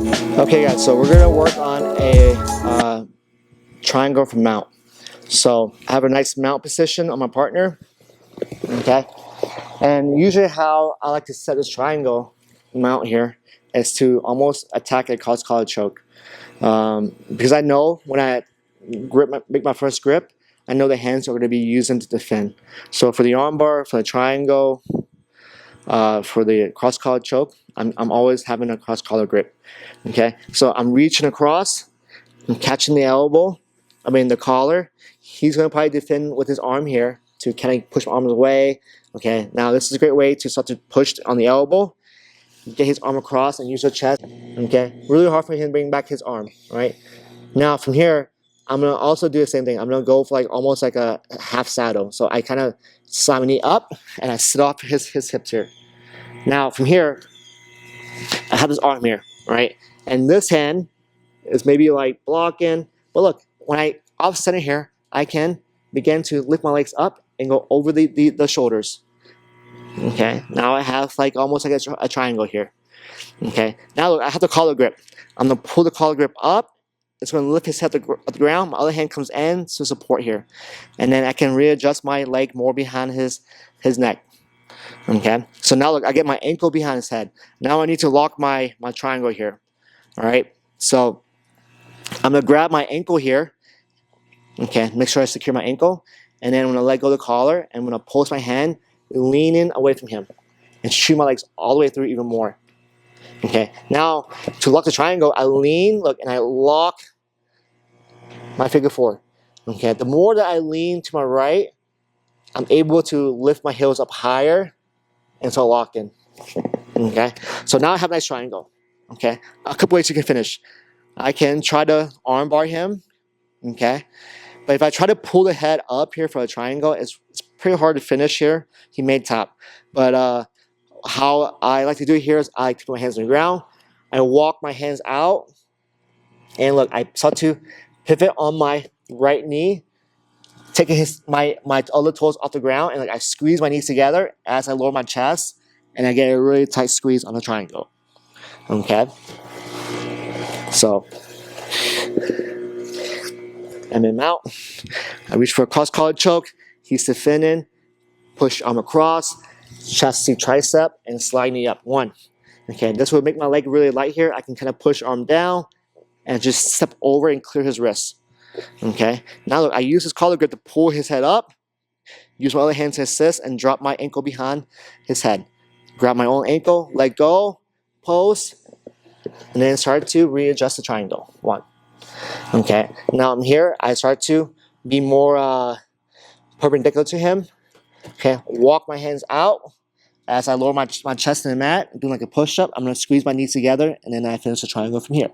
Okay guys, so we're gonna work on a triangle for mount. So I have a nice mount position on my partner, okay? And usually how I like to set this triangle mount here is to almost attack a cross collar choke. Because I know when I make my first grip, I know the hands are going to be using to defend. So for the arm bar, for the triangle, for the cross collar choke, I'm always having a cross collar grip. Okay, so I'm reaching across, I'm catching the elbow, the collar. He's going to probably defend with his arm here to kind of push my arms away. Okay, now this is a great way to start to push on the elbow, get his arm across and use the chest. Okay, really hard for him to bring back his arm. All right, now from here, I'm going to also do the same thing. I'm going to go for almost like a half saddle. So I kind of slide my knee up and I sit off his hips here. Now from here, I have this arm here, right? And this hand is maybe like blocking. But look, when I off center here, I can begin to lift my legs up and go over the shoulders. Okay, now I have almost like a triangle here. Okay, now look, I have the collar grip. I'm gonna pull the collar grip up. It's gonna lift his head to the ground. My other hand comes in to support here. And then I can readjust my leg more behind his neck. Okay, so now look, I get my ankle behind his head. Now I need to lock my triangle here. All right, so I'm gonna grab my ankle here. Okay, make sure I secure my ankle. And then I'm gonna let go of the collar and I'm gonna pulse my hand, leaning away from him and shoot my legs all the way through even more. Okay, now to lock the triangle, I lean, look, and I lock my figure four. Okay, the more that I lean to my right, I'm able to lift my heels up higher and start locking. Okay, so now I have a nice triangle. Okay, a couple ways you can finish. I can try to arm bar him. Okay, but if I try to pull the head up here for a triangle, it's pretty hard to finish here. He may tap. But how I like to do it here is I like to put my hands on the ground. I walk my hands out. And look, I start to pivot on my right knee, taking my other toes off the ground. And I squeeze my knees together as I lower my chest. And I get a really tight squeeze on the triangle. Okay? So I'm in mount. I reach for a cross collar choke. He's defending. Push arm across, chest to tricep, and slide knee up. One. Okay, this will make my leg really light here. I can kind of push arm down and just step over and clear his wrists. Okay, now look, I use his collar grip to pull his head up, use my other hand to assist, and drop my ankle behind his head. Grab my own ankle, let go, pose, and then start to readjust the triangle. One. Okay, now I'm here. I start to be more perpendicular to him. Okay, walk my hands out as I lower my chest in the mat, doing like a push-up. I'm going to squeeze my knees together, and then I finish the triangle from here.